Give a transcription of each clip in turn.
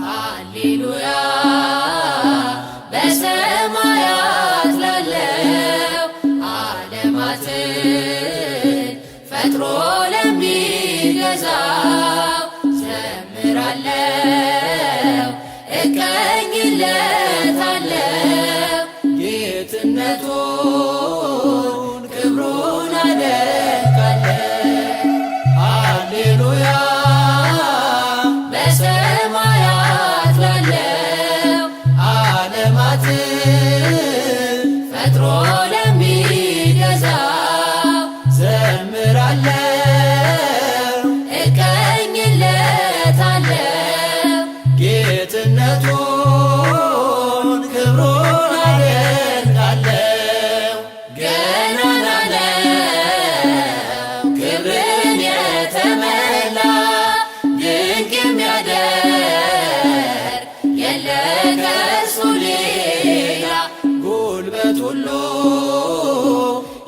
ሃሌሉያ በሰማያት ላለው ዓለማትን ፈጥሮ ለሚገዛው ዘምራለው እቀኝለታለው ጌትነቱን ክብሩን አደንቃለው። ሃሌሉያ በሰማያት ላለው ዓለማትን ፈጥሮ ለሚገዛው ዘምራለው እቀኝለታለው ጌትነቱን ክብሩን አደንቃለው። ገናና ነው ክብርን የተመላ ድንቅ የሚያደርግ የለ ከእርሱ ሌላ ጉልበት ሁሉ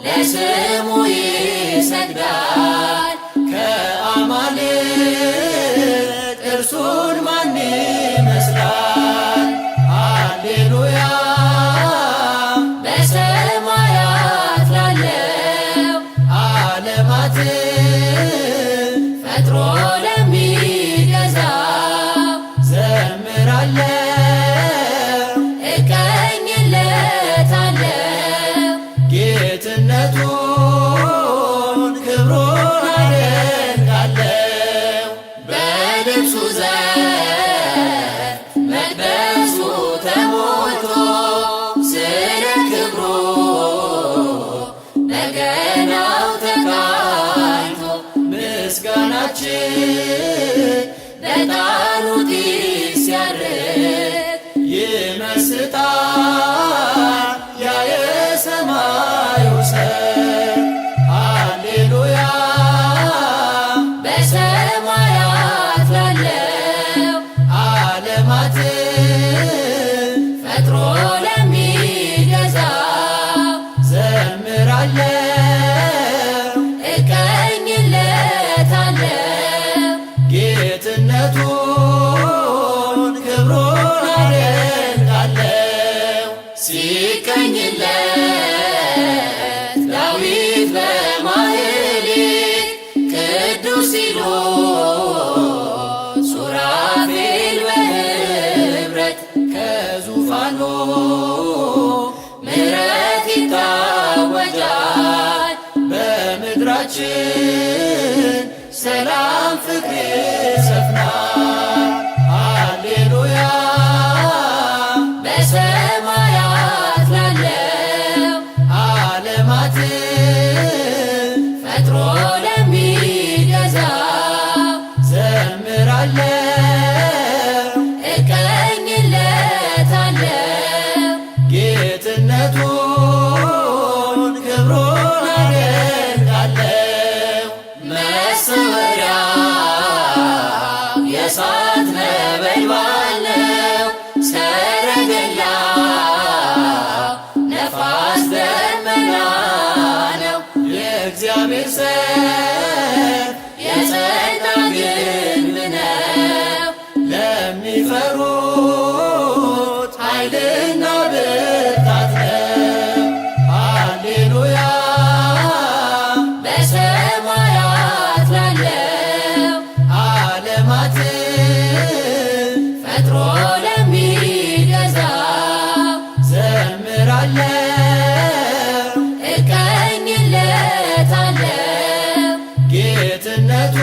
ለስሙ ይሰግዳል። ከአማልክት እርሱን ማን ይመስላል? ሃሌሉያ በሰማያት ላለው ዓለማትን ፈጥሮ ለሚገዛው ዘምራለው እቀኝለታለው ጌትነቱን ክብሩን አደንቃለው። በልብሱ ዘርፍ መቅደሱ ተሞልቶ ስለ ክብሩ በገናው ተቃኝቶ ምስጋናችን በዕጣኑ ጢስ ሲያርግ ይመስጣል ያ የሰማዩ ሰው። ሃሌሉያ በሰማያት ላለው ዓለማትን ፈጥሮ ለሚገዛው ዘምራለው እቀኝለታለው ጌትነቱን ክብሩን አደንቃለው። ሲቀኝለት ዳዊት በማኅሌት ቅዱስ ሲሉ ሱራፌል በኅብረት ከዙፋኑ ምሕረት ይታወጃል። በምድራችን ሰላም ፍቅር ይሰፍናል። ሃሌሉያ በሰማያት ላለው ዓለማትን ፈጥሮ ለሚገዛው ዘምራለው እቀኝለታለው ጌትነቱን ክብሩን አደንቃለው። መሰወሪያው የእሳት ነበልባል ነው። ሰረገላው ነፋስ ደመና ነው። የእግዚአብሔር ሰይፍ የጸና ግንብ ነው። ለሚፈሩት ኃይልና ብርታት ነው። ሃሌሉያ በሰማያት ላለው ዓለማትን ፈጥሮ ለሚገዛው ዘምራለው እቀኝለታለው ጌትነቱ